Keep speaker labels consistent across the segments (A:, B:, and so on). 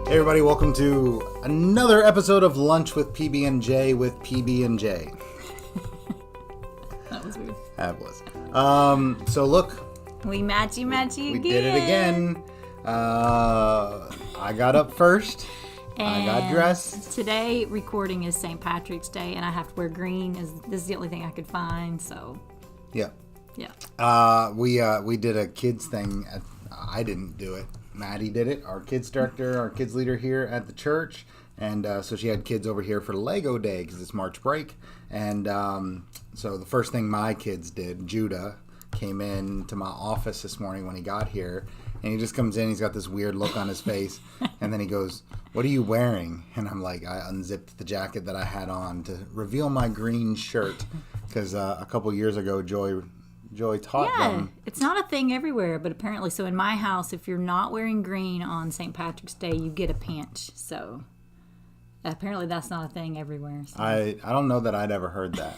A: Hey everybody, welcome to another episode of Lunch with PB&J with PB&J.
B: That was weird.
A: That was. So look.
B: We matchy again.
A: We did it again. I got up first.
B: And
A: I got dressed.
B: Today, recording is St. Patrick's Day, and I have to wear green. This is the only thing I could find, so.
A: Yeah.
B: Yeah.
A: We did a kids thing. I didn't do it. Maddie did it, our kids director, our kids leader here at the church. And so she had kids over here for Lego Day because it's March break. And so the first thing my kids did, Judah, came in to my office this morning when he got here. And he just comes in, he's got this weird look on his face. And then he goes, "What are you wearing?" And I'm like, I unzipped the jacket that I had on to reveal my green shirt. Because a couple years ago, Joy taught them.
B: It's not a thing everywhere, but apparently, so in my house, if you're not wearing green on St. Patrick's Day, you get a pinch. So apparently that's not a thing everywhere. So.
A: I don't know that I'd ever heard that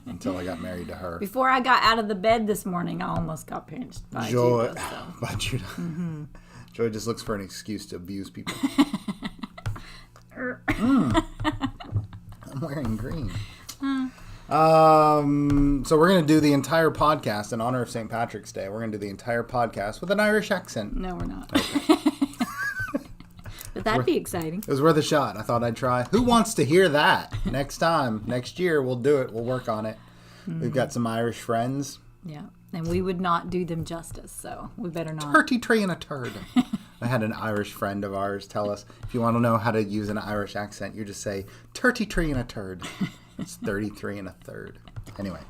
A: until I got married to her.
B: Before I got out of the bed this morning, I almost got pinched by
A: Joy.
B: Judah. So.
A: By Judah. Mm-hmm. Joy just looks for an excuse to abuse people. I'm wearing green. So we're going to do the entire podcast in honor of St. Patrick's Day. We're going to do the entire podcast with an Irish accent.
B: No, we're not. Okay. But that'd be exciting.
A: It was worth a shot. I thought I'd try. Who wants to hear that? Next year, we'll do it. We'll work on it. Mm-hmm. We've got some Irish friends.
B: Yeah, and we would not do them justice, so we better not.
A: 33 and a turd. I had an Irish friend of ours tell us, if you want to know how to use an Irish accent, you just say, 33 and a turd. It's 33 and a third. Anyway,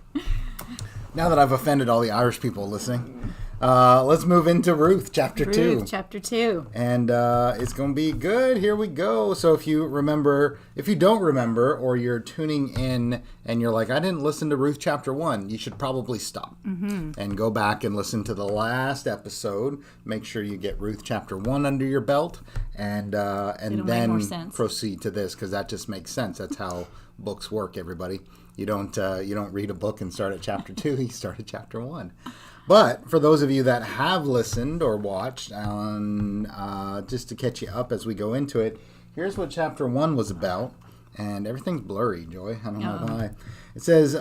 A: now that I've offended all the Irish people listening, let's move into Ruth, chapter 2.
B: Ruth, chapter 2.
A: And it's going to be good. Here we go. So if you don't remember, or you're tuning in and you're like, I didn't listen to Ruth chapter 1, you should probably stop and go back and listen to the last episode. Make sure you get Ruth chapter 1 under your belt and then proceed to this, because that just makes sense. That's how books work, everybody. You don't read a book and start at chapter 2. You start at chapter 1. But for those of you that have listened or watched, just to catch you up as we go into it, here's what chapter 1 was about. And everything's blurry, Joy. I don't know why. It says,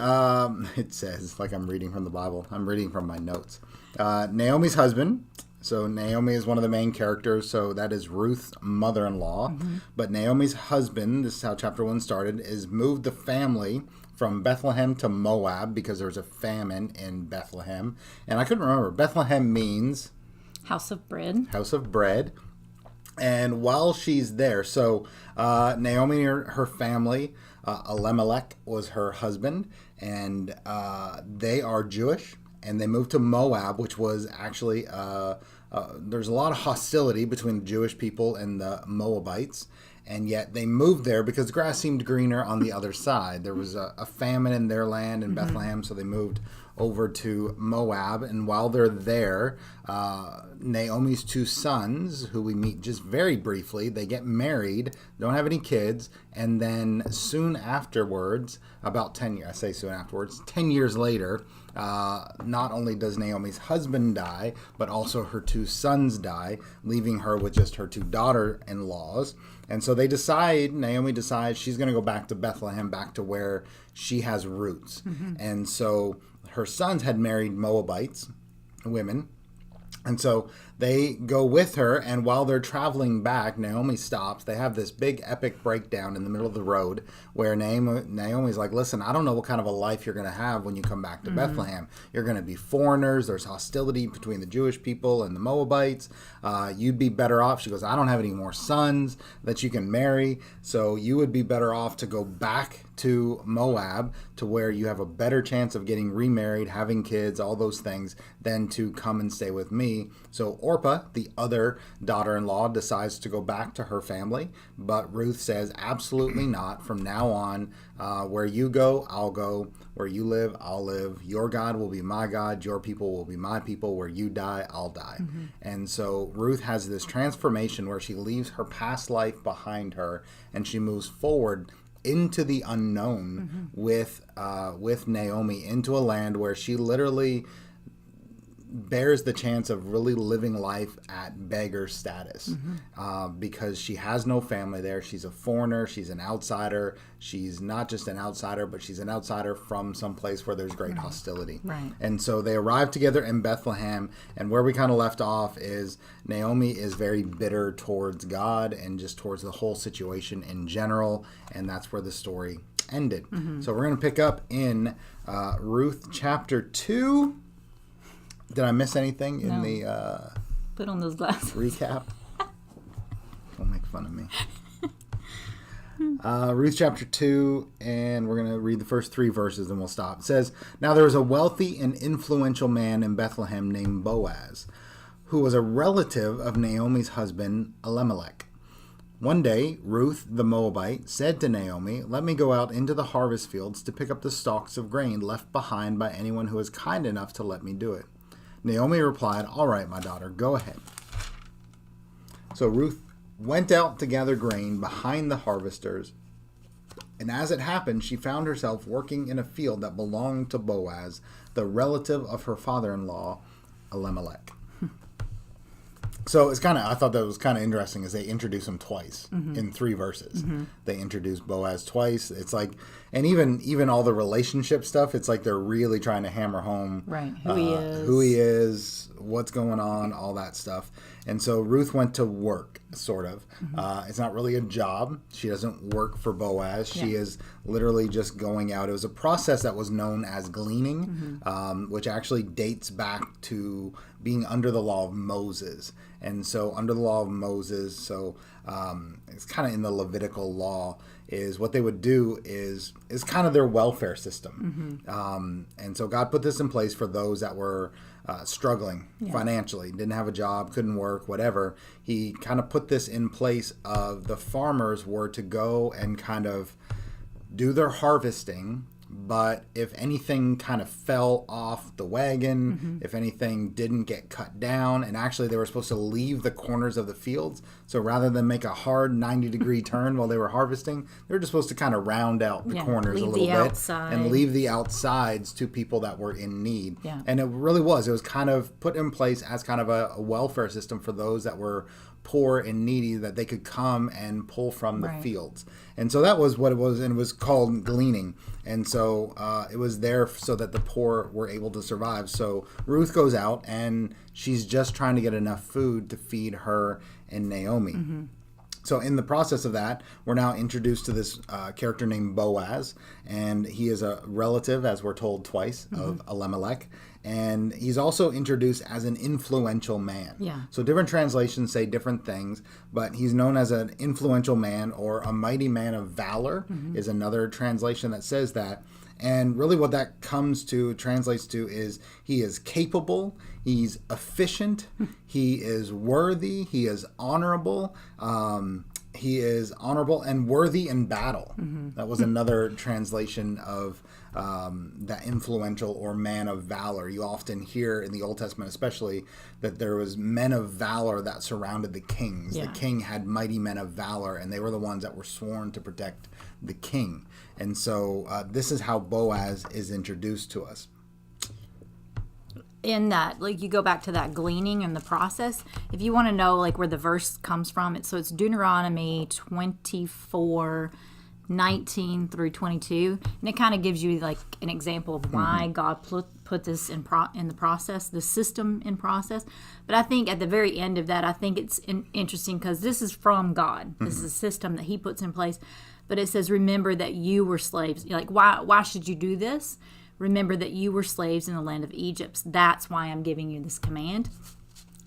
A: like I'm reading from the Bible. I'm reading from my notes. Naomi's husband. So Naomi is one of the main characters, so that is Ruth's mother-in-law. Mm-hmm. But Naomi's husband, this is how chapter 1 started, is moved the family from Bethlehem to Moab because there was a famine in Bethlehem. And I couldn't remember. Bethlehem means...
B: House of bread.
A: House of bread. And while she's there, so Naomi and her family, Elimelech was her husband, and they are Jewish. And they moved to Moab, which was actually, there's a lot of hostility between the Jewish people and the Moabites. And yet they moved there because the grass seemed greener on the other side. There was a famine in their land in Bethlehem, so they moved over to Moab. And while they're there, Naomi's two sons, who we meet just very briefly, they get married, don't have any kids, and then soon afterwards, about 10 years, I say soon afterwards, 10 years later, not only does Naomi's husband die, but also her two sons die, leaving her with just her two daughter-in-laws. And so Naomi decides she's going to go back to Bethlehem, back to where she has roots. Mm-hmm. And so her sons had married Moabites, women. And so they go with her, and while they're traveling back, Naomi stops. They have this big epic breakdown in the middle of the road where Naomi's like, listen, I don't know what kind of a life you're going to have when you come back to Bethlehem. You're going to be foreigners. There's hostility between the Jewish people and the Moabites. You'd be better off. She goes, I don't have any more sons that you can marry, so you would be better off to go back to Moab, to where you have a better chance of getting remarried, having kids, all those things, than to come and stay with me. So Orpah, the other daughter-in-law, decides to go back to her family, but Ruth says, absolutely not. From now on, where you go, I'll go. Where you live, I'll live. Your God will be my God. Your people will be my people. Where you die, I'll die. Mm-hmm. And so Ruth has this transformation where she leaves her past life behind her, and she moves forward into the unknown with Naomi, into a land where she literally bears the chance of really living life at beggar status because she has no family there. She's a foreigner. She's an outsider. She's not just an outsider, but she's an outsider from some place where there's great hostility.
B: Right.
A: And so they arrive together in Bethlehem, and where we kind of left off is Naomi is very bitter towards God and just towards the whole situation in general, and that's where the story ended. So we're going to pick up in Ruth chapter 2. Did I miss anything in the
B: Put on those glasses.
A: recap? Don't make fun of me. Ruth chapter 2, and we're going to read the first 3 verses and we'll stop. It says, "Now there was a wealthy and influential man in Bethlehem named Boaz, who was a relative of Naomi's husband Elimelech. One day, Ruth the Moabite said to Naomi, 'Let me go out into the harvest fields to pick up the stalks of grain left behind by anyone who is kind enough to let me do it.' Naomi replied, 'All right, my daughter, go ahead.' So Ruth went out to gather grain behind the harvesters, and as it happened, she found herself working in a field that belonged to Boaz, the relative of her father-in-law, Elimelech." So it's I thought that was kind of interesting, is they introduce him twice in 3 verses. They introduce Boaz twice. It's like, and even all the relationship stuff, it's like they're really trying to hammer home who he is, what's going on, all that stuff. And so Ruth went to work, sort of. It's not really a job. She doesn't work for Boaz. She is literally just going out. It was a process that was known as gleaning, which actually dates back to being under the law of Moses. And so under the law of Moses, it's kind of in the Levitical law, is what they would do is kind of their welfare system. And so God put this in place for those that were struggling financially, didn't have a job, couldn't work, whatever. He kind of put this in place of the farmers were to go and kind of do their harvesting, but if anything kind of fell off the wagon, if anything didn't get cut down, and actually they were supposed to leave the corners of the fields, so rather than make a hard 90-degree turn while they were harvesting, they were just supposed to kind of round out the corners a little bit
B: outside.
A: And leave the outsides to people that were in need. And it was kind of put in place as kind of a welfare system for those that were poor and needy, that they could come and pull from the fields. And so that was what it was, and it was called gleaning. And so it was there so that the poor were able to survive. So Ruth goes out, and she's just trying to get enough food to feed her and Naomi. So in the process of that, we're now introduced to this character named Boaz, and he is a relative, as we're told twice, of Elimelech. And he's also introduced as an influential man. So different translations say different things, but he's known as an influential man, or a mighty man of valor is another translation that says that. And really what that translates to is he is capable, he's efficient, he is worthy, he is honorable, and worthy in battle. That was another translation of that influential or man of valor. You often hear in the Old Testament especially that there was men of valor that surrounded the kings. The king had mighty men of valor, and they were the ones that were sworn to protect the king. And so this is how Boaz is introduced to us.
B: In that, like, you go back to that gleaning and the process. If you want to know, like, where the verse comes from, it's Deuteronomy 24:19 through 22, and it kind of gives you like an example of why God put this in the process, the system in process. But I think at the very end of that, I think it's interesting because this is from God. This is a system that He puts in place. But it says, "Remember that you were slaves." You're like, why should you do this? Remember that you were slaves in the land of Egypt. That's why I'm giving you this command.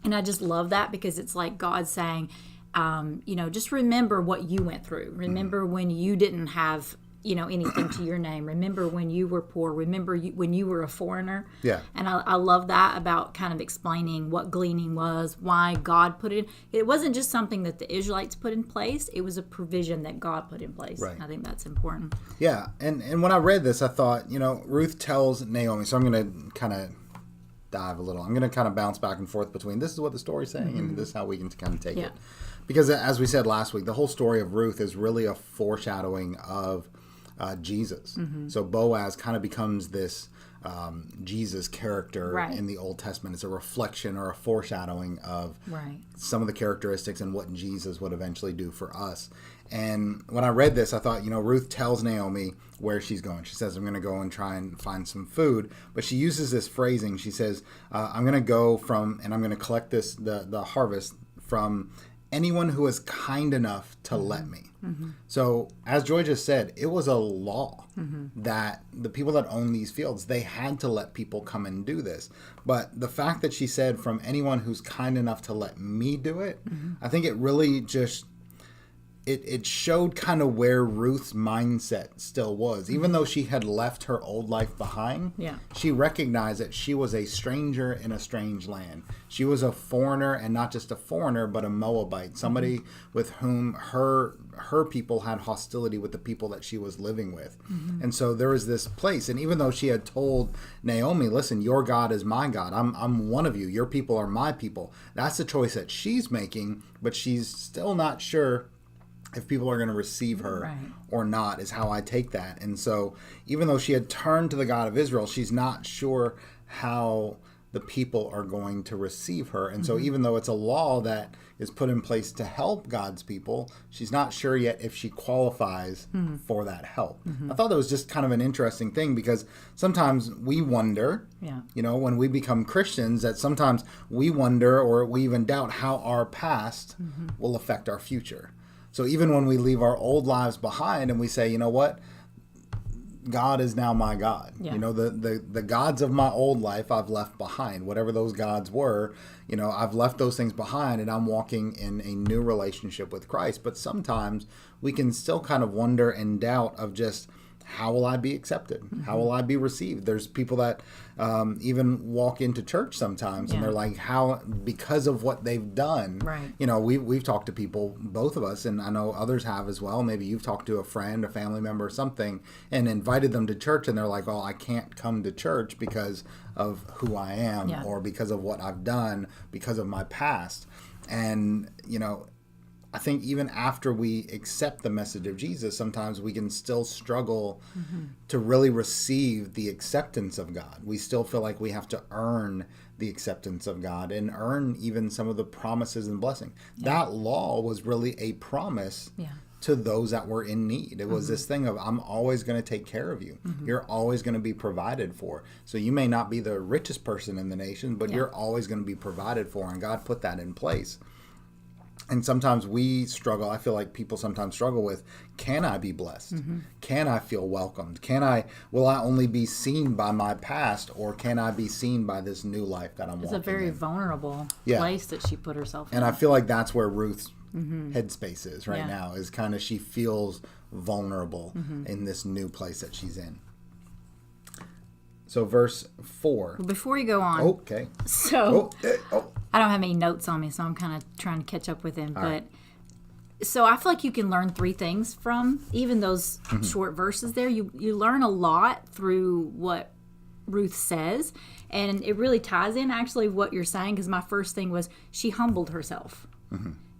B: And I just love that, because it's like God saying, just remember what you went through. Remember when you didn't have, anything to your name. Remember when you were poor. Remember when you were a foreigner. And I love that about kind of explaining what gleaning was, why God put it in. It wasn't just something that the Israelites put in place. It was a provision that God put in place. I think that's important.
A: Yeah, and when I read this, I thought, Ruth tells Naomi, so I'm going to kind of dive a little. I'm going to kind of bounce back and forth between this is what the story's saying and this is how we can kind of take it. Because as we said last week, the whole story of Ruth is really a foreshadowing of Jesus. So Boaz kind of becomes this Jesus' character
B: Right.
A: in the Old Testament. It's a reflection or a foreshadowing of
B: Right.
A: some of the characteristics and what Jesus would eventually do for us. And when I read this, I thought, Ruth tells Naomi where she's going. She says, I'm going to go and try and find some food. But she uses this phrasing. She says, I'm going to go from, and I'm going to collect the harvest from anyone who is kind enough to let me. Mm-hmm. So, as Joy just said, it was a law that the people that own these fields, they had to let people come and do this. But the fact that she said, from anyone who's kind enough to let me do it, I think it really just... It showed kind of where Ruth's mindset still was. Even though she had left her old life behind, she recognized that she was a stranger in a strange land. She was a foreigner, and not just a foreigner, but a Moabite, somebody with whom her people had hostility with the people that she was living with. And so there was this place, and even though she had told Naomi, listen, your God is my God. I'm one of you. Your people are my people. That's the choice that she's making, but she's still not sure if people are going to receive her or not, is how I take that. And so even though she had turned to the God of Israel, she's not sure how the people are going to receive her. And so even though it's a law that is put in place to help God's people, she's not sure yet if she qualifies for that help. I thought that was just kind of an interesting thing, because sometimes we wonder, when we become Christians, that sometimes we wonder, or we even doubt how our past will affect our future. So even when we leave our old lives behind and we say, you know what, God is now my God. The gods of my old life I've left behind. Whatever those gods were, I've left those things behind, and I'm walking in a new relationship with Christ. But sometimes we can still kind of wonder and doubt of just, how will I be accepted? How will I be received? There's people that even walk into church sometimes, and they're like, how, because of what they've done. We've talked to people, both of us, and I know others have as well. Maybe you've talked to a friend, a family member, or something, and invited them to church, and they're like, oh, I can't come to church because of who I am, or because of what I've done, because of my past. And, I think even after we accept the message of Jesus, sometimes we can still struggle to really receive the acceptance of God. We still feel like we have to earn the acceptance of God and earn even some of the promises and blessing. That law was really a promise to those that were in need. It was this thing of, I'm always going to take care of you. You're always going to be provided for. So you may not be the richest person in the nation, but you're always going to be provided for, and God put that in place. And sometimes we struggle. I feel like people sometimes struggle with, can I be blessed? Can I feel welcomed? Will I only be seen by my past, or can I be seen by this new life that I'm walking in?
B: It's a very vulnerable place that she put herself in.
A: And I feel like that's where Ruth's headspace is right now, is kind of, she feels vulnerable in this new place that she's in. So verse 4.
B: Before you go on.
A: Okay.
B: So I don't have any notes on me, so I'm kind of trying to catch up with him. So I feel like you can learn 3 things from even those short verses there. You learn a lot through what Ruth says, and it really ties in actually what you're saying, because my first thing was she humbled herself.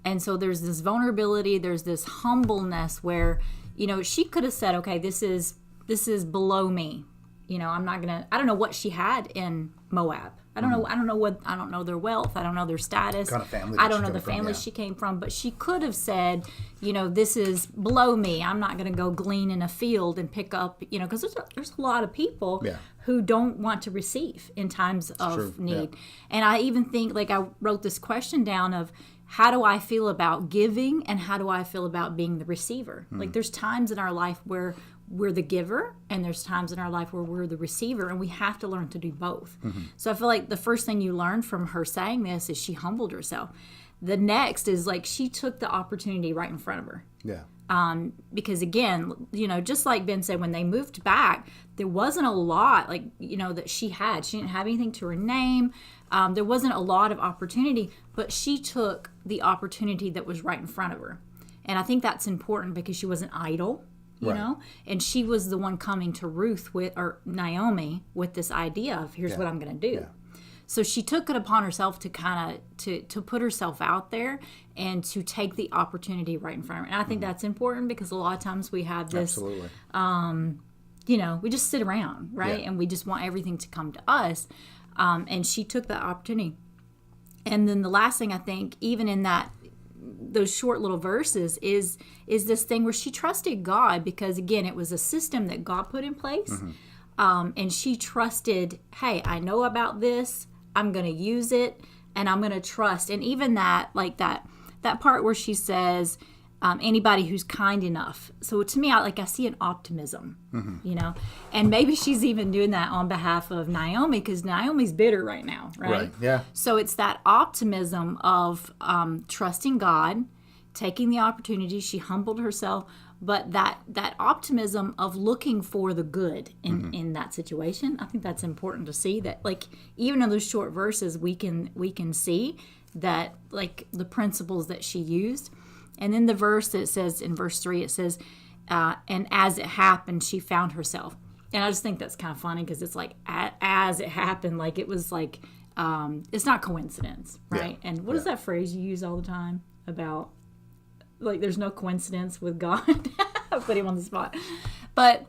B: And so there's this vulnerability, there's this humbleness where, she could have said, okay, this is below me. I'm not gonna. I don't know what she had in Moab. I don't know. I don't know their wealth. I don't know their status.
A: What kind of family
B: I don't know the family she came from. But she could have said, this is below me. I'm not gonna go glean in a field and pick up. Because there's a lot of people who don't want to receive in times of need. Yeah. And I even think, I wrote this question down of, how do I feel about giving, and how do I feel about being the receiver? There's times in our life where we're the giver, and there's times in our life where we're the receiver, and we have to learn to do both. So I feel like the first thing you learn from her saying this is she humbled herself. The next is she took the opportunity right in front of her. Because again, just like Ben said, when they moved back, there wasn't a lot that she had. She didn't have anything to her name. There wasn't a lot of opportunity, but she took the opportunity that was right in front of her. And I think that's important, because she wasn't idle. You know, and she was the one coming to Naomi with this idea of, here's what I'm going to do. So she took it upon herself to kind of to put herself out there and to take the opportunity right in front of her. And I think that's important, because a lot of times we have this we just sit around, right?
A: Yeah.
B: And we just want everything to come to us. And she took that opportunity. And then the last thing I think, even in those short little verses, is this thing where she trusted God because, again, it was a system that God put in place. And she trusted, hey, I know about this. I'm going to use it, and I'm going to trust. And even that part where she says, anybody who's kind enough. So to me, I see an optimism, and maybe she's even doing that on behalf of Naomi because Naomi's bitter right now, right?
A: Yeah.
B: So it's that optimism of trusting God, taking the opportunity. She humbled herself, but that optimism of looking for the good in that situation. I think that's important to see that, even in those short verses, we can see that, the principles that she used. And then the verse that says in verse 3, it says, and as it happened, she found herself. And I just think that's kind of funny because it's as it happened, it was it's not coincidence, right? Yeah. And what is that phrase you use all the time about, there's no coincidence with God? I put him on the spot. But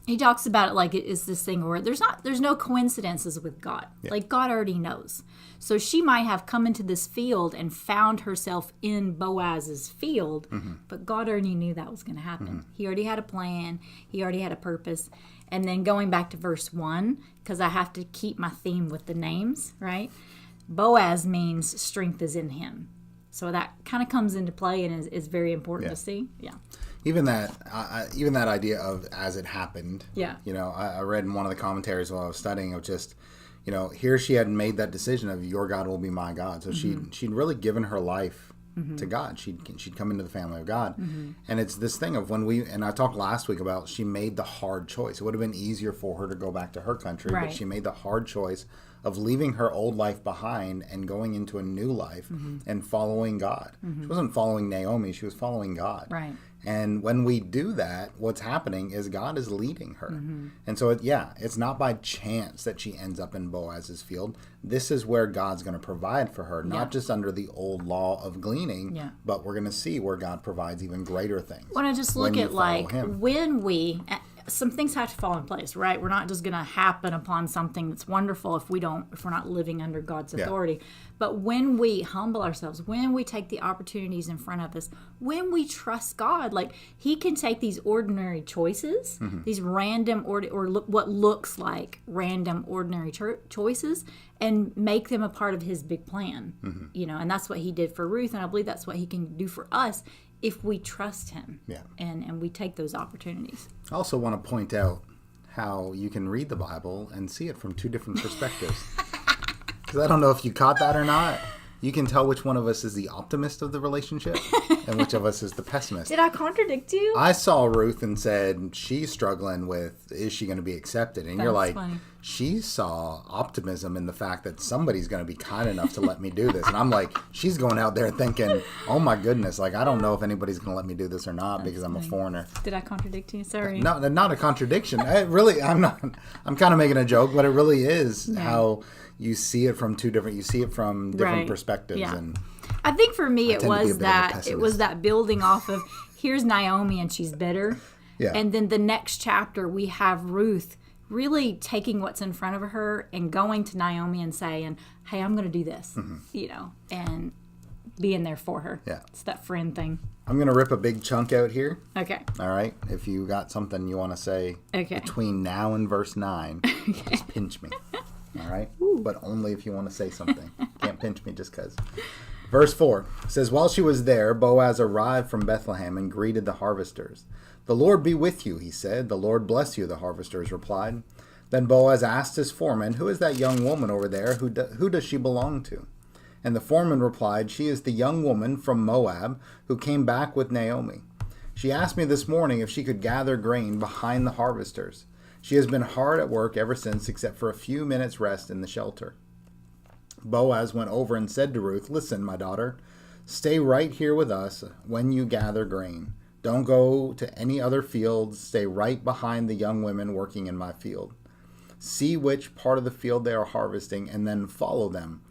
B: he talks about it it's this thing where there's no coincidences with God. Yeah. God already knows. So she might have come into this field and found herself in Boaz's field, but God already knew that was going to happen. He already had a plan. He already had a purpose. And then going back to verse 1, because I have to keep my theme with the names, right? Boaz means strength is in him. So that kind of comes into play and is very important to see. Yeah.
A: Even that idea of as it happened.
B: Yeah.
A: I read in one of the commentaries while I was studying of just, here she had made that decision of your God will be my God. So she'd really given her life to God. She'd come into the family of God. And it's this thing of and I talked last week about she made the hard choice. It would have been easier for her to go back to her country, but she made the hard choice of leaving her old life behind and going into a new life and following God. She wasn't following Naomi, she was following God.
B: Right.
A: And when we do that, what's happening is God is leading her. And so, it's not by chance that she ends up in Boaz's field. This is where God's going to provide for her, not just under the old law of gleaning, but we're going to see where God provides even greater things.
B: When I just look at when we... some things have to fall in place, right? We're not just going to happen upon something that's wonderful if we're not living under God's authority. But when we humble ourselves, when we take the opportunities in front of us, when we trust God, He can take these ordinary choices, these random what looks like random ordinary choices, and make them a part of His big plan. And that's what He did for Ruth, and I believe that's what He can do for us if we trust Him and we take those opportunities.
A: I also want to point out how you can read the Bible and see it from two different perspectives. Because I don't know if you caught that or not. You can tell which one of us is the optimist of the relationship and which of us is the pessimist.
B: Did I contradict you?
A: I saw Ruth and said, she's struggling with, is she going to be accepted? And you're like,
B: funny.
A: She saw optimism in the fact that somebody's going to be kind enough to let me do this. And I'm like, she's going out there thinking, oh my goodness, I don't know if anybody's going to let me do this or not because I'm a foreigner.
B: Did I contradict you? Sorry.
A: No, not a contradiction. I'm kind of making a joke, but it really is how you see it from different perspectives.
B: Yeah.
A: And
B: I think for me it was that building off of here's Naomi and she's bitter.
A: Yeah.
B: And then the next chapter we have Ruth really taking what's in front of her and going to Naomi and saying, hey, I'm going to do this, and being there for her.
A: Yeah.
B: It's that friend thing.
A: I'm going to rip a big chunk out here.
B: Okay.
A: All right. If you got something you want to say between now and verse 9, just pinch me. All right? Ooh. But only if you want to say something. Can't pinch me just because. Verse 4 says, while she was there, Boaz arrived from Bethlehem and greeted the harvesters. The Lord be with you, he said. The Lord bless you, the harvesters replied. Then Boaz asked his foreman, who is that young woman over there? Who does she belong to? And the foreman replied, she is the young woman from Moab who came back with Naomi. She asked me this morning if she could gather grain behind the harvesters. She has been hard at work ever since, except for a few minutes' rest in the shelter. Boaz went over and said to Ruth, listen, my daughter, stay right here with us when you gather grain. Don't go to any other fields. Stay right behind the young women working in my field. See which part of the field they are harvesting and then follow them.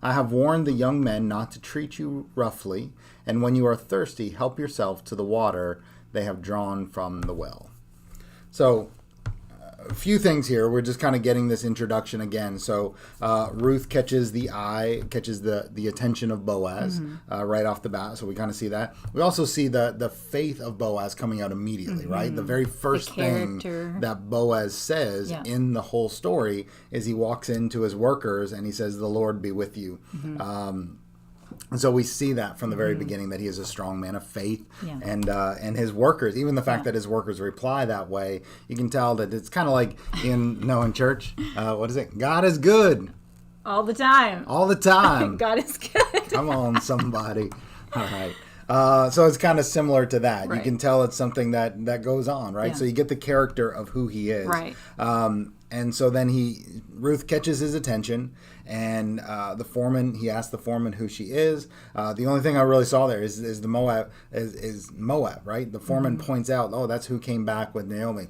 A: I have warned the young men not to treat you roughly, and when you are thirsty, help yourself to the water they have drawn from the well. So a few things here. We're just kind of getting this introduction again. So Ruth catches the attention of Boaz right off the bat. So we kind of see that. We also see the faith of Boaz coming out immediately, right? The very first thing that Boaz says in the whole story is he walks into his workers and he says, "The Lord be with you." And so we see that from the very beginning, that he is a strong man of faith, and his workers, even the fact that his workers reply that way, you can tell that it's kind of like in church. What is it? God is good
B: all the time.
A: All the time.
B: God is good.
A: Come on, somebody. All right. So it's kind of similar to that. Right. You can tell it's something that goes on, right? Yeah. So you get the character of who he is.
B: Right.
A: And so then Ruth catches his attention, and the foreman, he asks the foreman who she is. The only thing I really saw there is the Moab, is Moab, right? The foreman points out, oh, that's who came back with Naomi.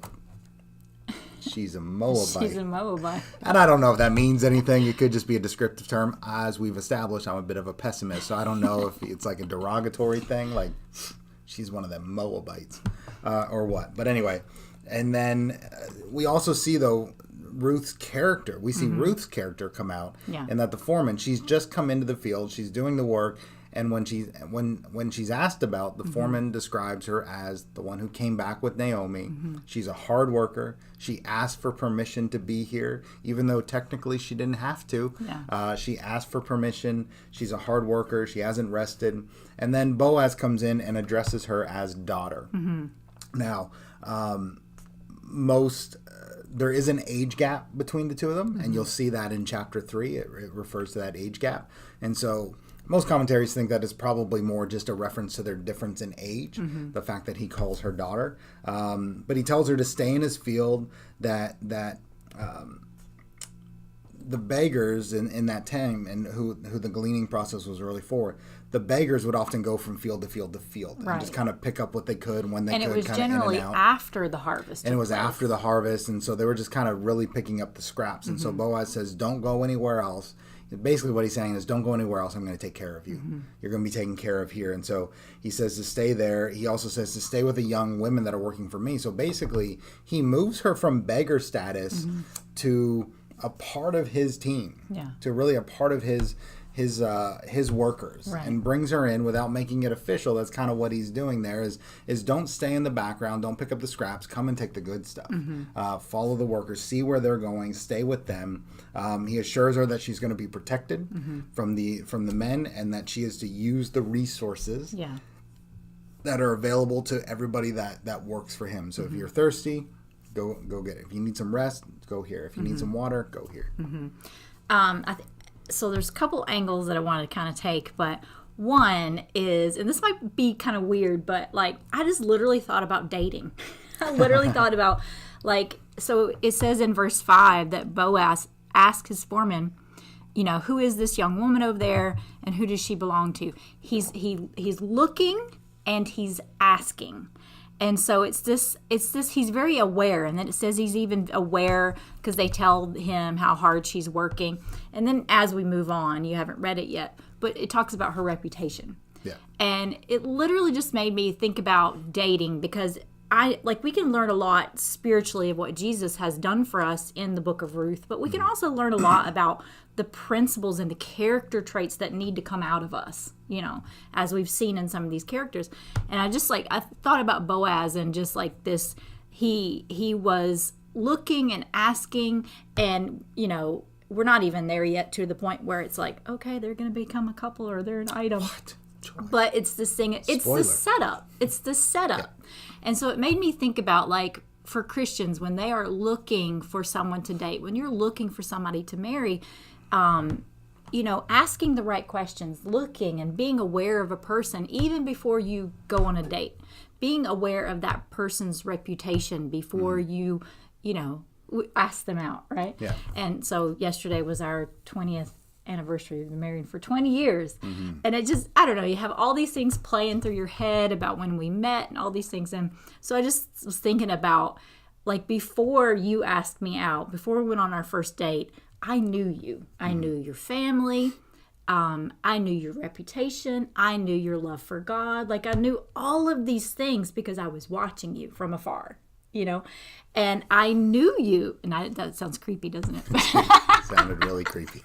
A: She's a Moabite.
B: She's a Moabite.
A: And I don't know if that means anything. It could just be a descriptive term. As we've established, I'm a bit of a pessimist, so I don't know if it's like a derogatory thing, like she's one of them Moabites or what. But anyway, and then we also see, though, Ruth's character. We see Ruth's character come out, and that the foreman, she's just come into the field, she's doing the work, and when she's asked about, the foreman describes her as the one who came back with Naomi. She's a hard worker. She asked for permission to be here, even though technically she didn't have to. She asked for permission. She's a hard worker. She hasn't rested. And then Boaz comes in and addresses her as daughter. Now, there is an age gap between the two of them, and you'll see that in chapter 3. It refers to that age gap. And so most commentaries think that it's probably more just a reference to their difference in age, the fact that he calls her daughter. But he tells her to stay in his field, that the beggars in that time, and who the gleaning process was really for, the beggars would often go from field to field to field and just kind of pick up what they could when they could.
B: And it was generally after the harvest.
A: And it was after the harvest, and so they were just kind of really picking up the scraps. And so Boaz says, don't go anywhere else. Basically what he's saying is, don't go anywhere else. I'm going to take care of you. You're going to be taken care of here. And so he says to stay there. He also says to stay with the young women that are working for me. So basically he moves her from beggar status to a part of his team, to really a part of his workers, and brings her in without making it official. That's kind of what he's doing there, is don't stay in the background, don't pick up the scraps, come and take the good stuff. Follow the workers, see where they're going, stay with them. He assures her that she's going to be protected from the men, and that she is to use the resources that are available to everybody that works for him. So if you're thirsty, go get it. If you need some rest, go here. If you need some water, go here.
B: So there's a couple angles that I wanted to kind of take, but one is, and this might be kind of weird, but like I just literally thought about dating. I literally thought about, like, so it says in verse 5 that Boaz asked his foreman, who is this young woman over there and who does she belong to? He's looking and he's asking. And so it's this, he's very aware. And then it says he's even aware because they tell him how hard she's working. And then as we move on, you haven't read it yet, but it talks about her reputation. Yeah. And it literally just made me think about dating, because we can learn a lot spiritually of what Jesus has done for us in the Book of Ruth, but we can also learn a lot about the principles and the character traits that need to come out of us, as we've seen in some of these characters. And I thought about Boaz, and just like this, he was looking and asking, and, we're not even there yet to the point where it's like, okay, they're going to become a couple or they're an item. What? But it's this thing, it's the setup. It's the setup. Yeah. And so it made me think about, like, for Christians, when they are looking for someone to date, when you're looking for somebody to marry, asking the right questions, looking and being aware of a person even before you go on a date, being aware of that person's reputation before you ask them out, right? Yeah. And so yesterday was our 20th anniversary. We've been married for 20 years. And it just, I don't know, you have all these things playing through your head about when we met and all these things. And so I just was thinking about, like, before you asked me out, before we went on our first date, I knew you. I knew your family. I knew your reputation. I knew your love for God. Like, I knew all of these things because I was watching you from afar. And I knew you, and that sounds creepy, doesn't it?
A: Sounded really creepy.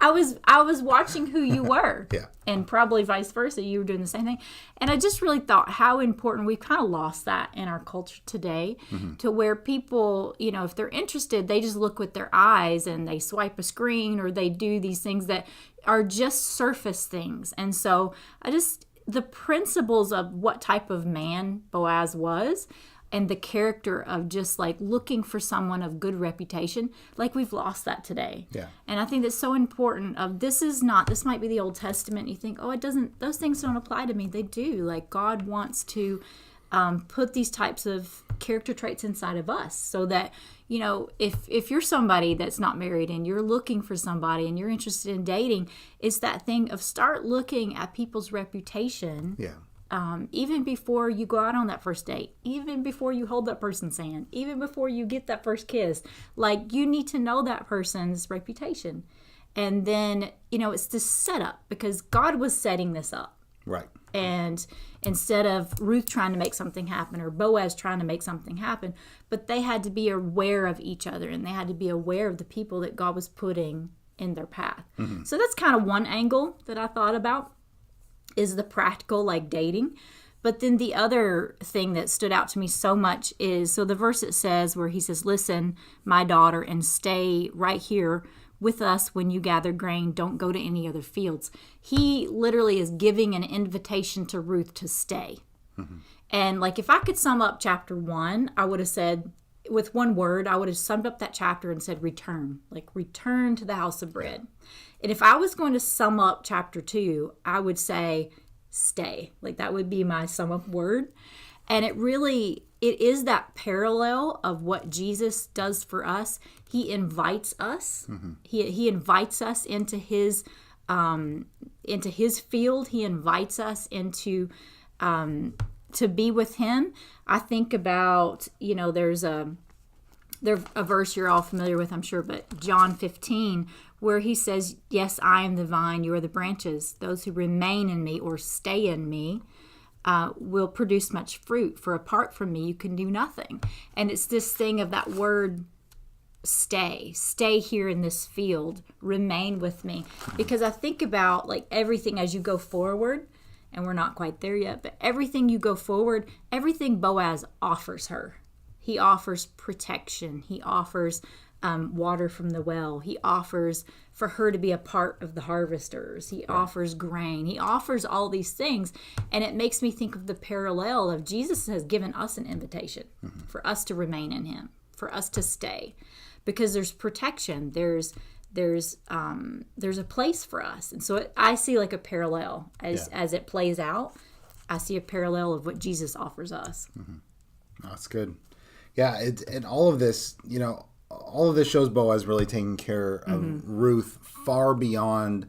B: I was watching who you were.
A: Yeah.
B: And probably vice versa, you were doing the same thing. And I just really thought how important, we've kind of lost that in our culture today, to where people, if they're interested, they just look with their eyes and they swipe a screen, or they do these things that are just surface things. And so the principles of what type of man Boaz was, and the character of just like looking for someone of good reputation, like we've lost that today.
A: Yeah.
B: And I think that's so important. This might be the Old Testament. You think, those things don't apply to me. They do. Like God wants to put these types of character traits inside of us, so that, if you're somebody that's not married and you're looking for somebody and you're interested in dating, it's that thing of start looking at people's reputation.
A: Yeah.
B: Even before you go out on that first date, even before you hold that person's hand, even before you get that first kiss, like you need to know that person's reputation. And then, it's this setup, because God was setting this up.
A: Right.
B: And instead of Ruth trying to make something happen, or Boaz trying to make something happen, but they had to be aware of each other, and they had to be aware of the people that God was putting in their path. Mm-hmm. So that's kind of one angle that I thought about, is the practical, like dating. But then the other thing that stood out to me so much is, so the verse it says, where he says, "Listen, my daughter, and stay right here with us when you gather grain. Don't go to any other fields." He literally is giving an invitation to Ruth to stay. Mm-hmm. And like, if I could sum up chapter 1, I would have said, with one word, I would have summed up that chapter and said return. Like, return to the house of bread. And if I was going to sum up chapter 2, I would say stay. Like, that would be my sum up word. And it is that parallel of what Jesus does for us. He invites us. Mm-hmm. He invites us into his field. He invites us into to be with him. I think about, there's a verse you're all familiar with, I'm sure, but John 15, where he says, "Yes, I am the vine, you are the branches. Those who remain in me or stay in me will produce much fruit. For apart from me, you can do nothing." And it's this thing of that word stay here in this field, remain with me. Because I think about like everything as you go forward, and we're not quite there yet, but everything you go forward, everything Boaz offers her. He offers protection. He offers water from the well. He offers for her to be a part of the harvesters. He offers grain. He offers all these things. And it makes me think of the parallel of Jesus has given us an invitation for us to remain in him, for us to stay. Because there's protection. There's a place for us. And so I see like a parallel as it plays out. I see a parallel of what Jesus offers us.
A: Mm-hmm. That's good. Yeah, and all of this, all of this shows Boaz really taking care of Ruth far beyond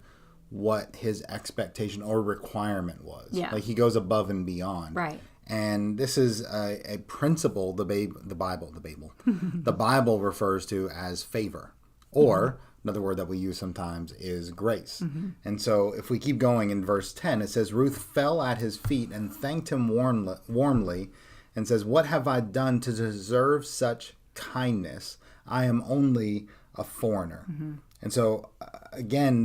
A: what his expectation or requirement was. Yeah. Like, he goes above and beyond.
B: Right.
A: And this is a principle the Bible refers to as favor, or another word that we use sometimes is grace. Mm-hmm. And so if we keep going in verse 10, it says, "Ruth fell at his feet and thanked him warmly and says, 'What have I done to deserve such kindness? I am only a foreigner.'" Mm-hmm. And so, again,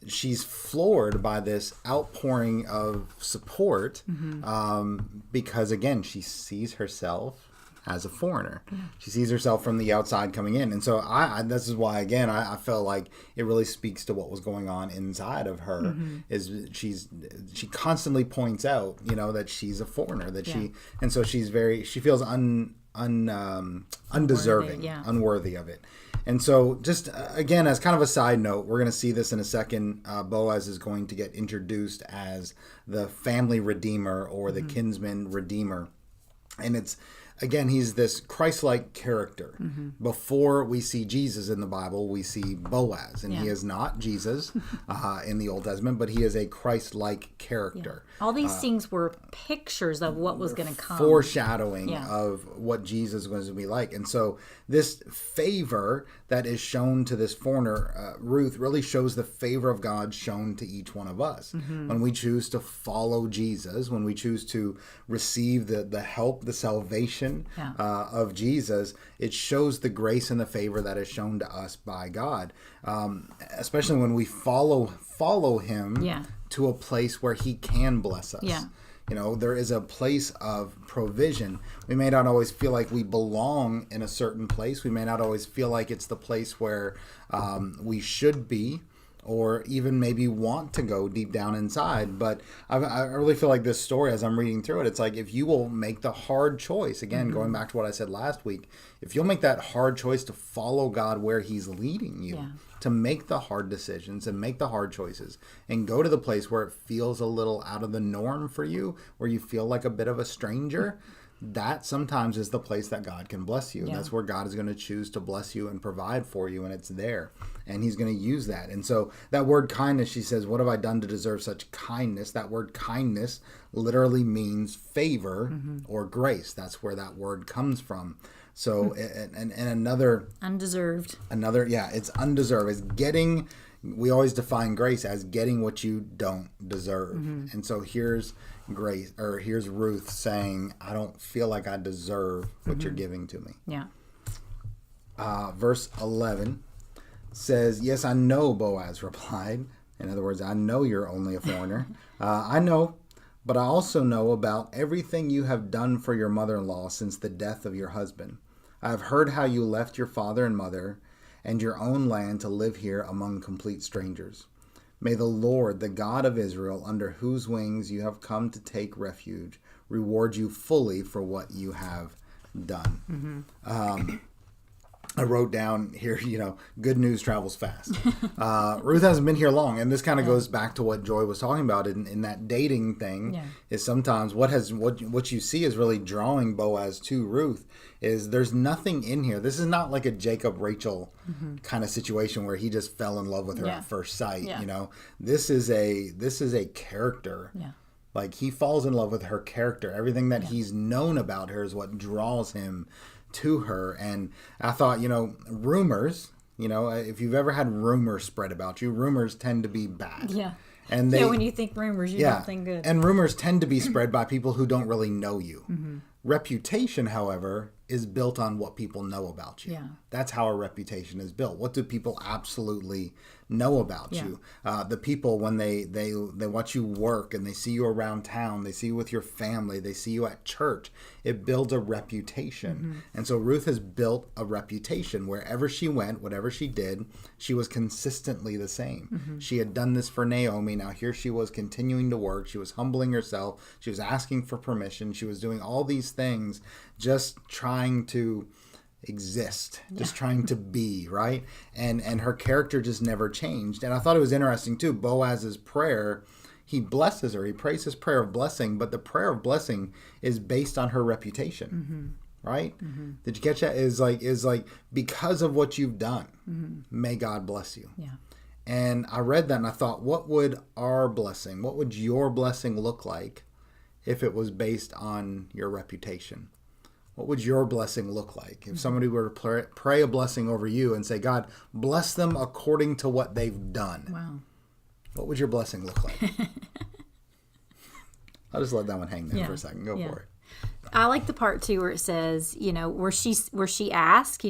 A: she's floored by this outpouring of support because, again, she sees herself as a foreigner. Yeah. She sees herself from the outside coming in. And so this is why, again, I felt like it really speaks to what was going on inside of her. Is she constantly points out, that she's a foreigner, that she feels undeserving, unworthy of it. And so, just again, as kind of a side note, we're going to see this in a second. Boaz is going to get introduced as the family redeemer, or the kinsman redeemer. And it's, again, he's this Christ-like character. Mm-hmm. Before we see Jesus in the Bible, we see Boaz. And he is not Jesus in the Old Testament, but he is a Christ-like character.
B: Yeah. All these things were pictures of what was going to come.
A: Foreshadowing of what Jesus was going to be like. And so this favor that is shown to this foreigner, Ruth, really shows the favor of God shown to each one of us. Mm-hmm. When we choose to follow Jesus, when we choose to receive the help, the salvation, reputation of Jesus, it shows the grace and the favor that is shown to us by God, especially when we follow him to a place where he can bless us.
B: Yeah.
A: You know, there is a place of provision. We may not always feel like we belong in a certain place. We may not always feel like it's the place where we should be, or even maybe want to go deep down inside. But I really feel like this story, as I'm reading through it, it's like if you will make the hard choice, again, going back to what I said last week, if you'll make that hard choice to follow God where he's leading you, to make the hard decisions and make the hard choices and go to the place where it feels a little out of the norm for you, where you feel like a bit of a stranger, that sometimes is the place that God can bless you. That's where God is going to choose to bless you and provide for you, and it's there. And he's going to use that. And so that word kindness, she says, what have I done to deserve such kindness? That word kindness literally means favor or grace. That's where that word comes from. So, and another...
B: Undeserved.
A: It's undeserved. It's getting... We always define grace as getting what you don't deserve. And so here's grace, or here's Ruth saying, I don't feel like I deserve what you're giving to me.
B: Yeah.
A: Verse 11 says, yes, I know, Boaz replied. In other words, I know you're only a foreigner. I know, but I also know about everything you have done for your mother-in-law since the death of your husband. I have heard how you left your father and mother and your own land to live here among complete strangers. May the Lord, the God of Israel, under whose wings you have come to take refuge, reward you fully for what you have done. I wrote down here, good news travels fast. Ruth hasn't been here long, and this kind of goes back to what Joy was talking about in that dating thing. Is sometimes what you see is really drawing Boaz to Ruth. Is there's nothing in here. This is not like a Jacob Rachel kind of situation where he just fell in love with her at first sight. This is a character. Like, he falls in love with her character. Everything that he's known about her is what draws him to her. And I thought, rumors, if you've ever had rumors spread about you, rumors tend to be bad. And
B: when you think rumors, you don't think good.
A: And rumors tend to be spread by people who don't really know you. Reputation, however, is built on what people know about you. That's how a reputation is built. What do people absolutely know about you? The people, when they watch you work and they see you around town, they see you with your family, they see you at church, it builds a reputation. And so Ruth has built a reputation. Wherever she went, whatever she did, she was consistently the same. She had done this for Naomi. Now here she was continuing to work. She was humbling herself. She was asking for permission. She was doing all these things, just trying to exist, just trying to be, right? And her character just never changed. And I thought it was interesting too, Boaz's prayer, he blesses her, he prays his prayer of blessing, but the prayer of blessing is based on her reputation, right? Did you catch that? Is like because of what you've done, may God bless you. And I read that and I thought, what would our blessing, what would your blessing look like if it was based on your reputation? What would your blessing look like if somebody were to pray a blessing over you and say, God, bless them according to what they've done?
B: Wow.
A: What would your blessing look like? I'll just let that one hang there for a second. Go for it.
B: I like the part too where it says, where she asked,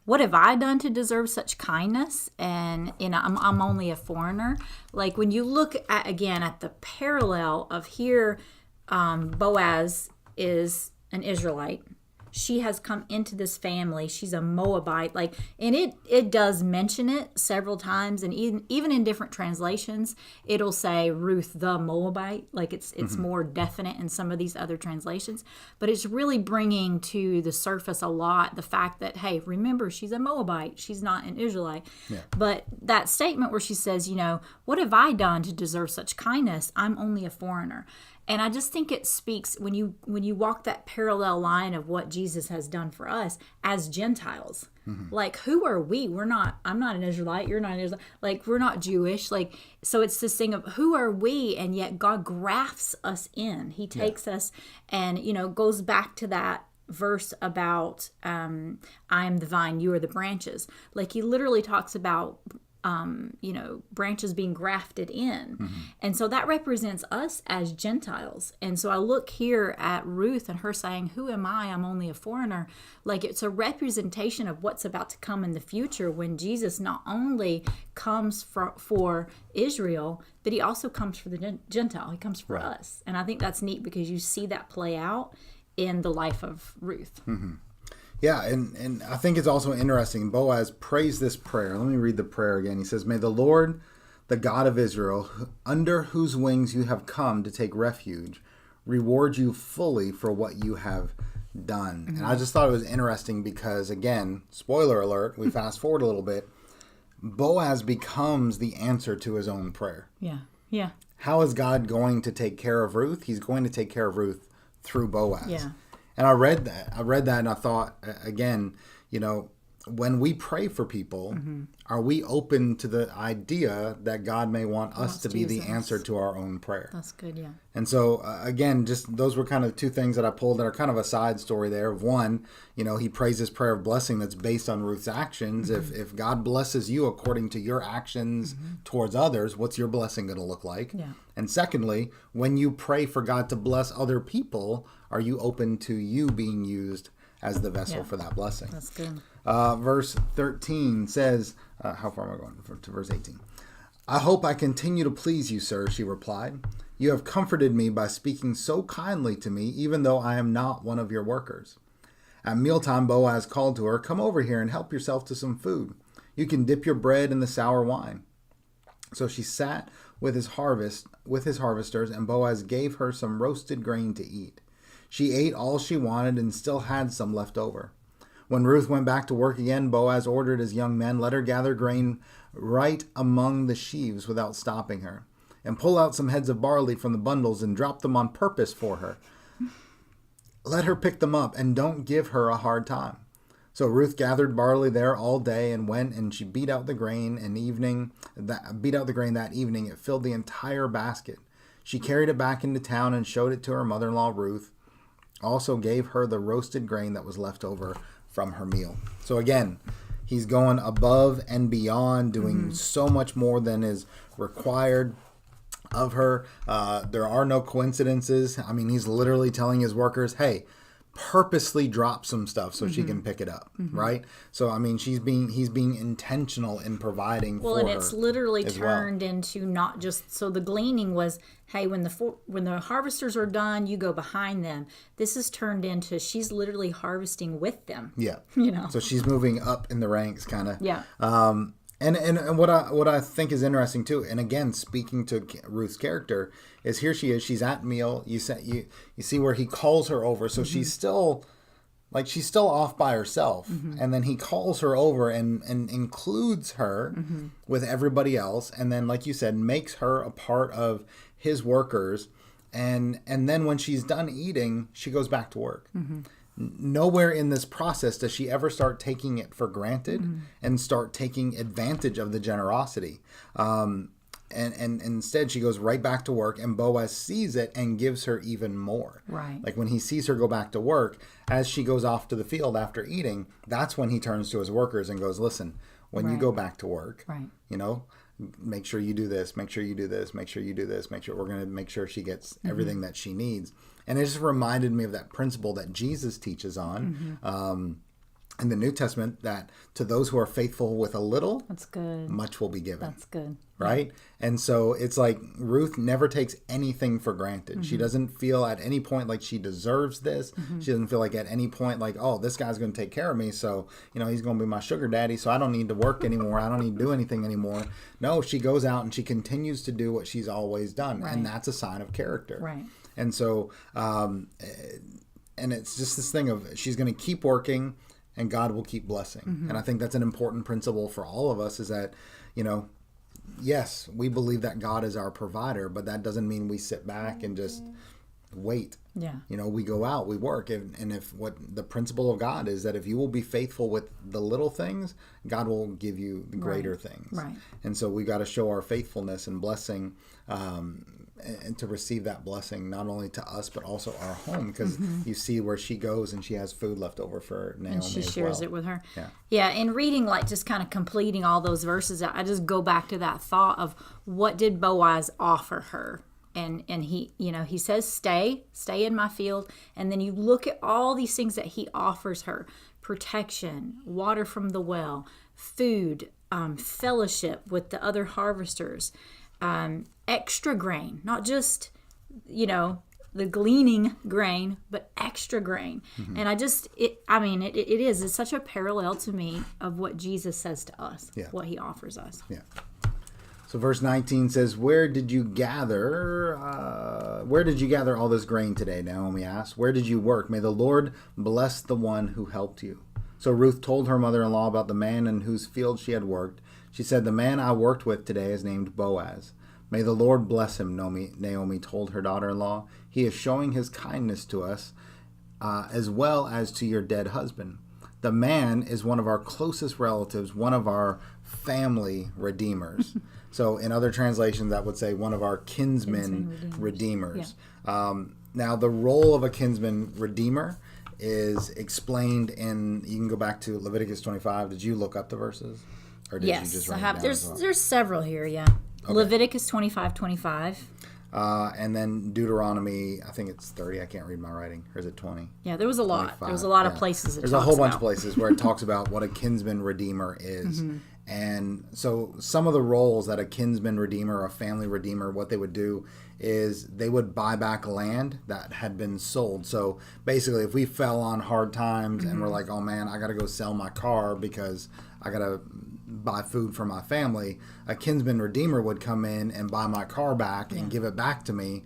B: what have I done to deserve such kindness? And I'm only a foreigner. Like, when you look at the parallel of here, Boaz is an Israelite. She has come into this family. She's a Moabite. And it does mention it several times, and even in different translations, it'll say Ruth the Moabite. Like, it's more definite in some of these other translations, but it's really bringing to the surface a lot the fact that, hey, remember, she's a Moabite. She's not an Israelite. But that statement where she says, what have I done to deserve such kindness? I'm only a foreigner. And I just think it speaks when you walk that parallel line of what Jesus has done for us as Gentiles. Like, who are we? I'm not an Israelite. You're not an Israelite. Like, we're not Jewish. Like, so it's this thing of who are we? And yet God grafts us in. He takes us and, goes back to that verse about I am the vine, you are the branches. Like, he literally talks about branches being grafted in. And so that represents us as Gentiles. And so I look here at Ruth and her saying, who am I? I'm only a foreigner. Like, it's a representation of what's about to come in the future when Jesus not only comes for Israel, but he also comes for the Gentile. He comes for us. And I think that's neat because you see that play out in the life of Ruth.
A: Yeah, and I think it's also interesting. Boaz prays this prayer. Let me read the prayer again. He says, "May the Lord, the God of Israel, under whose wings you have come to take refuge, reward you fully for what you have done." And I just thought it was interesting because, again, spoiler alert, we fast forward a little bit, Boaz becomes the answer to his own prayer.
B: Yeah.
A: How is God going to take care of Ruth? He's going to take care of Ruth through Boaz.
B: Yeah.
A: And I read that and I thought, again, when we pray for people, are we open to the idea that God may want us to be the answer to our own prayer?
B: That's good, yeah.
A: And so, again, just those were kind of two things that I pulled that are kind of a side story there. One, he prays this prayer of blessing that's based on Ruth's actions. If God blesses you according to your actions towards others, what's your blessing going to look like?
B: Yeah.
A: And secondly, when you pray for God to bless other people, are you open to you being used as the vessel for that blessing?
B: That's good.
A: Verse 13 says, how far am I going? To verse 18. "I hope I continue to please you, sir," she replied. "You have comforted me by speaking so kindly to me, even though I am not one of your workers." At mealtime, Boaz called to her, "Come over here and help yourself to some food. You can dip your bread in the sour wine." So she sat with his harvesters, and Boaz gave her some roasted grain to eat. She ate all she wanted and still had some left over. When Ruth went back to work again, Boaz ordered his young men, "Let her gather grain right among the sheaves without stopping her, and pull out some heads of barley from the bundles and drop them on purpose for her. Let her pick them up and don't give her a hard time." So Ruth gathered barley there all day and went, and she beat out the grain that evening. It filled the entire basket. She carried it back into town and showed it to her mother-in-law Ruth. Also gave her the roasted grain that was left over from her meal. So again, he's going above and beyond, doing so much more than is required of her. There are no coincidences. I mean, he's literally telling his workers, "Hey, purposely drop some stuff so she can pick it up," right? So I mean, he's being intentional in providing for her.
B: Well, and it's literally turned into not just, so the gleaning was, hey, when the harvesters are done, you go behind them. This is turned into she's literally harvesting with them.
A: Yeah. So she's moving up in the ranks, kind of.
B: Yeah.
A: And what I think is interesting too, and again, speaking to Ruth's character, is here she is. She's at meal. You see where he calls her over, so she's still off by herself, and then he calls her over and includes her with everybody else, and then, like you said, makes her a part of his workers, and then when she's done eating, she goes back to work. Nowhere in this process does she ever start taking it for granted and start taking advantage of the generosity. And instead she goes right back to work, and Boaz sees it and gives her even more.
B: Right.
A: Like when he sees her go back to work, as she goes off to the field after eating, that's when he turns to his workers and goes, "Listen, when you go back to work, make sure you do this, make sure you do this, make sure you do this, we're going to make sure she gets everything that she needs." And it just reminded me of that principle that Jesus teaches on in the New Testament, that to those who are faithful with a little,
B: that's good, much
A: will be given.
B: That's good.
A: Right? Yeah. And so it's like Ruth never takes anything for granted. She doesn't feel at any point like she deserves this. She doesn't feel like at any point like, oh, this guy's going to take care of me, so he's going to be my sugar daddy, so I don't need to work anymore. I don't need to do anything anymore. No, she goes out and she continues to do what she's always done, and that's a sign of character.
B: Right.
A: And so, and it's just this thing of she's going to keep working, and God will keep blessing. And I think that's an important principle for all of us, is that, yes, we believe that God is our provider, but that doesn't mean we sit back and just wait.
B: Yeah.
A: We go out, we work. And if what the principle of God is that if you will be faithful with the little things, God will give you the greater things.
B: Right.
A: And so we got to show our faithfulness and blessing and to receive that blessing, not only to us, but also our home, because you see where she goes and she has food left over for Naomi
B: and she shares it with her.
A: Yeah.
B: In reading, like just kind of completing all those verses, I just go back to that thought of what did Boaz offer her? And he, he says, stay in my field. And then you look at all these things that he offers her: protection, water from the well, food, fellowship with the other harvesters, extra grain, not just, the gleaning grain, but extra grain. And it's such a parallel to me of what Jesus says to us, what he offers us.
A: Yeah. So verse 19 says, Where did you gather all this grain today? Naomi asked. Where did you work? May the Lord bless the one who helped you. So Ruth told her mother-in-law about the man in whose field she had worked. She said, The man I worked with today is named Boaz. May the Lord bless him, Naomi told her daughter-in-law. He is showing his kindness to us, as well as to your dead husband. The man is one of our closest relatives, one of our family redeemers. So in other translations, that would say one of our kinsmen redeemers.
B: Yeah.
A: Now, the role of a kinsman redeemer is explained in, you can go back to Leviticus 25. Did you look up the verses? Or did you just write
B: I have.
A: It down as well?
B: There's several here, yeah. Okay. Leviticus 25:25.
A: And then Deuteronomy, I think it's 30. I can't read my writing. Or is it 20?
B: Yeah, there was a lot.
A: 25.
B: There was a lot of places.
A: There's a whole bunch of places where it talks about what a kinsman redeemer is. And so some of the roles that a kinsman redeemer or a family redeemer, what they would do is they would buy back land that had been sold. So basically, if we fell on hard times and we're like, oh man, I got to go sell my car because I got to buy food for my family, a kinsman redeemer would come in and buy my car back and give it back to me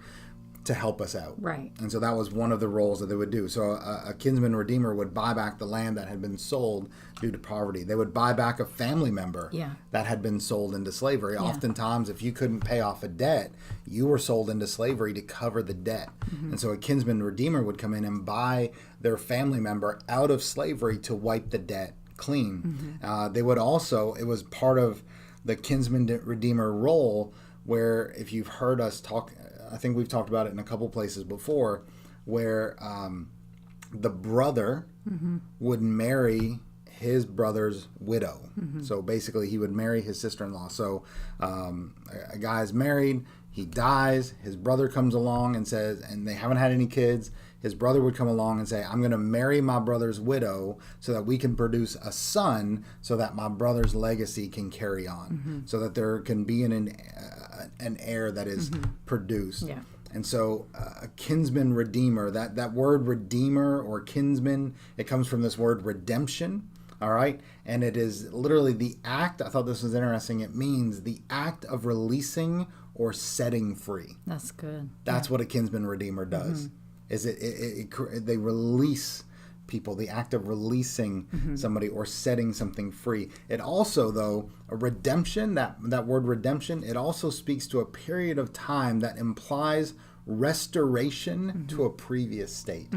A: to help us out.
B: Right.
A: And so that was one of the roles that they would do. So a kinsman redeemer would buy back the land that had been sold due to poverty. They would buy back a family member that had been sold into slavery. Oftentimes, if you couldn't pay off a debt, you were sold into slavery to cover the debt. And so a kinsman redeemer would come in and buy their family member out of slavery to wipe the debt clean. They would also, it was part of the kinsman redeemer role where, if you've heard us talk, I think we've talked about it in a couple places before, where the brother would marry his brother's widow. So basically he would marry his sister-in-law. So a guy is married, he dies, his brother comes along and says, and they haven't had any kids, his brother would come along and say, I'm going to marry my brother's widow so that we can produce a son so that my brother's legacy can carry on, so that there can be an heir that is produced.
B: Yeah.
A: And so a kinsman redeemer, that word redeemer or kinsman, it comes from this word redemption, all right? And it is literally the act, I thought this was interesting, it means the act of releasing or setting free.
B: That's good.
A: That's what a kinsman redeemer does. Is they release people, the act of releasing somebody or setting something free. It also, though, a redemption, that word redemption, it also speaks to a period of time that implies restoration to a previous state.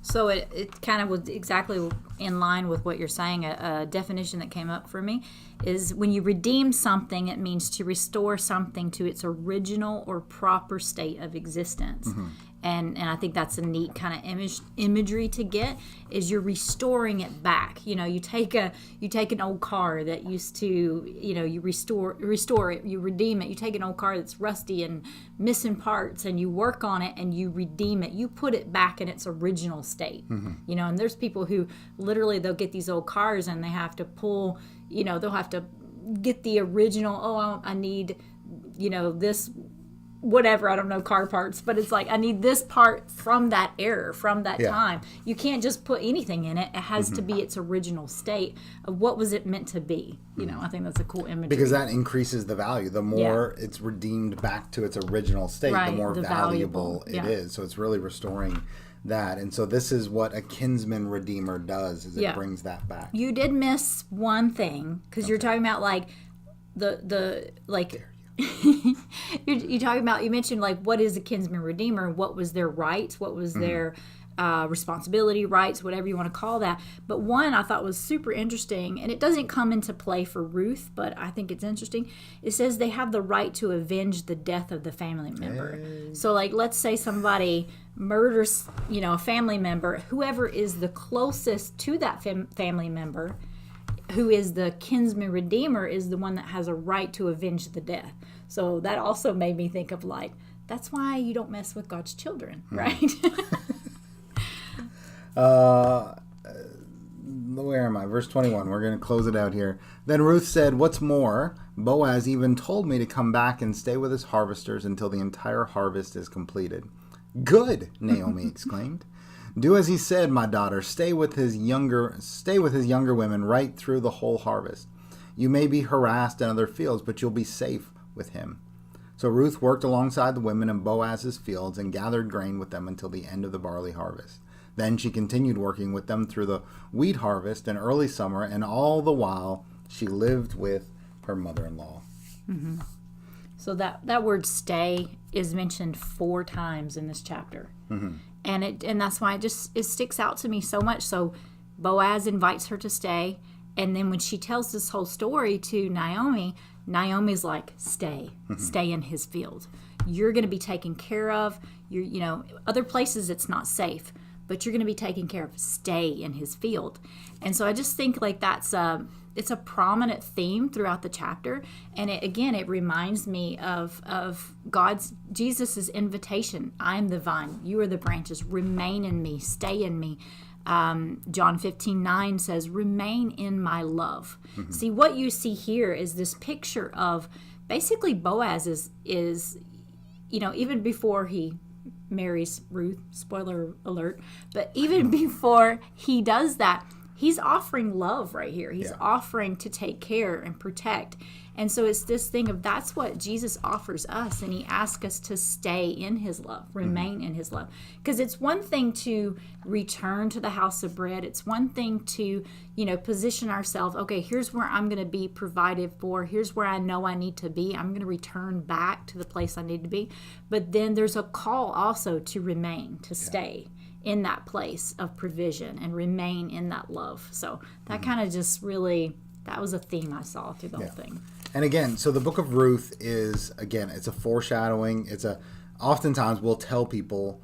B: So it kind of was exactly in line with what you're saying. A definition that came up for me is when you redeem something, it means to restore something to its original or proper state of existence. And I think that's a neat kind of imagery to get, is you're restoring it back. You take an old car that used to, you restore it, you redeem it. You take an old car that's rusty and missing parts, and you work on it and you redeem it. You put it back in its original state. And there's people who literally, they'll get these old cars and they have to pull, they'll have to get the original, I need, this, whatever, I don't know car parts, but it's like, I need this part from that era, from that time. You can't just put anything in it. It has to be its original state of what was it meant to be. I think that's a cool imagery.
A: Because that increases the value. The more it's redeemed back to its original state, the more valuable it is. So it's really restoring that. And so this is what a kinsman redeemer does, is it brings that back.
B: You did miss one thing, because you're talking about like the you're talking about, you mentioned like what is a kinsman redeemer, what was their rights, what was their responsibility, rights, whatever you want to call that. But one I thought was super interesting, and it doesn't come into play for Ruth, but I think it's interesting. It says they have the right to avenge the death of the family member.
A: Hey.
B: So like, let's say somebody murders, a family member, whoever is the closest to that family member, who is the kinsman redeemer, is the one that has a right to avenge the death. So that also made me think of like, that's why you don't mess with God's children, right?
A: Where am I? Verse 21. We're going to close it out here. Then Ruth said, "What's more, Boaz even told me to come back and stay with his harvesters until the entire harvest is completed." "Good," Naomi exclaimed. "Do as he said, my daughter. Stay with his younger women right through the whole harvest. You may be harassed in other fields, but you'll be safe with him." So Ruth worked alongside the women in Boaz's fields and gathered grain with them until the end of the barley harvest. Then she continued working with them through the wheat harvest and early summer, and all the while she lived with her mother-in-law.
B: Mm-hmm. So that word "stay" is mentioned 4 times in this chapter.
A: Mm-hmm.
B: And that's why it sticks out to me so much. So Boaz invites her to stay, and then when she tells this whole story to Naomi, Naomi's like, stay in his field. You're going to be taken care of. Other places it's not safe, but you're going to be taken care of. Stay in his field. And so I just think like it's a prominent theme throughout the chapter, and it reminds me of Jesus's invitation. I am the vine, you are the branches. Remain in me, stay in me. John 15:9 says, "Remain in my love." Mm-hmm. See, what you see here is this picture of basically Boaz is even before he marries Ruth, spoiler alert, but even before he does that, he's offering love right here. He's offering to take care and protect. And so it's this thing of that's what Jesus offers us, and he asks us to stay in his love, remain in his love. Because it's one thing to return to the house of bread. It's one thing to, position ourselves. Okay, here's where I'm going to be provided for. Here's where I know I need to be. I'm going to return back to the place I need to be. But then there's a call also to remain, to stay in that place of provision and remain in that love. So that kind of just really, that was a theme I saw through the whole thing.
A: And again, so the book of Ruth is, it's a foreshadowing. Oftentimes we'll tell people,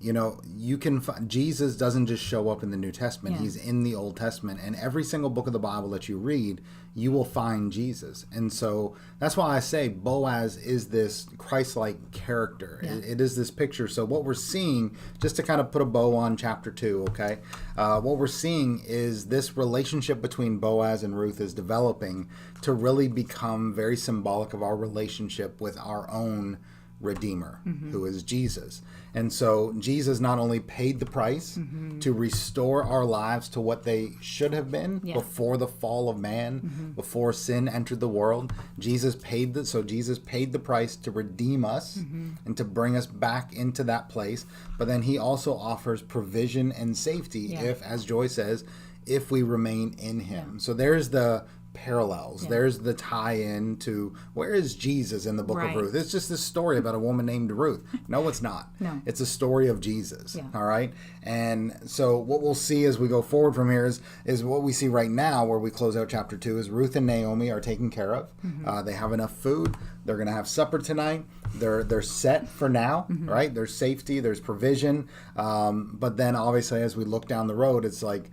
A: you can find, Jesus doesn't just show up in the New Testament. He's in the Old Testament. And every single book of the Bible that you read, you will find Jesus. And so that's why I say Boaz is this Christ-like character. Yeah. It is this picture. So what we're seeing, just to kind of put a bow on chapter 2, okay? What we're seeing is this relationship between Boaz and Ruth is developing to really become very symbolic of our relationship with our own Redeemer, who is Jesus. And so Jesus not only paid the price to restore our lives to what they should have been before the fall of man, before sin entered the world. Jesus paid the price to redeem us and to bring us back into that place. But then he also offers provision and safety if, as Joy says, if we remain in him. So there's the parallels. There's the tie-in to where is Jesus in the book of Ruth. It's just this story about a woman named Ruth. No, it's not.
B: No.
A: It's a story of Jesus. All right. And so what we'll see as we go forward from here is what we see right now, where we close out chapter 2, is Ruth and Naomi are taken care of. They have enough food. They're going to have supper tonight. They're set for now, right? There's safety. There's provision. But then obviously as we look down the road, it's like,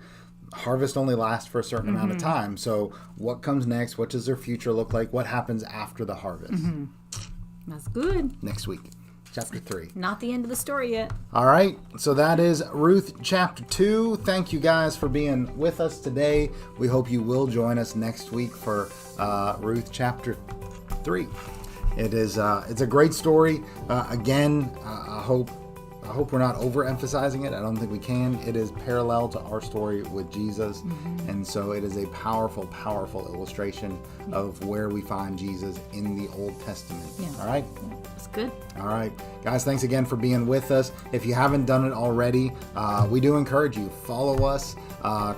A: harvest only lasts for a certain amount of time. So what comes next? What does their future look like? What happens after the harvest?
B: That's good.
A: Next week, chapter 3.
B: Not the end of the story yet.
A: All right. So that is Ruth chapter 2. Thank you guys for being with us today. We hope you will join us next week for Ruth chapter 3. It's a great story. Again, I hope hope we're not overemphasizing it. I don't think we can. It is parallel to our story with Jesus. And so it is a powerful, powerful illustration of where we find Jesus in the Old Testament.
B: Yeah.
A: All right?
B: Yeah, it's good.
A: All right. Guys, thanks again for being with us. If you haven't done it already, we do encourage you. Follow us.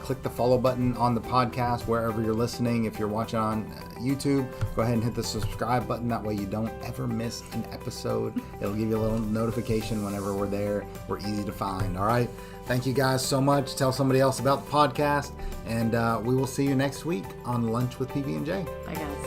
A: Click the follow button on the podcast wherever you're listening. If you're watching on YouTube, go ahead and hit the subscribe button. That way you don't ever miss an episode. It'll give you a little notification whenever we're there. We're easy to find. All right. Thank you guys so much. Tell somebody else about the podcast. And we will see you next week on Lunch with PB&J.
B: Bye, guys.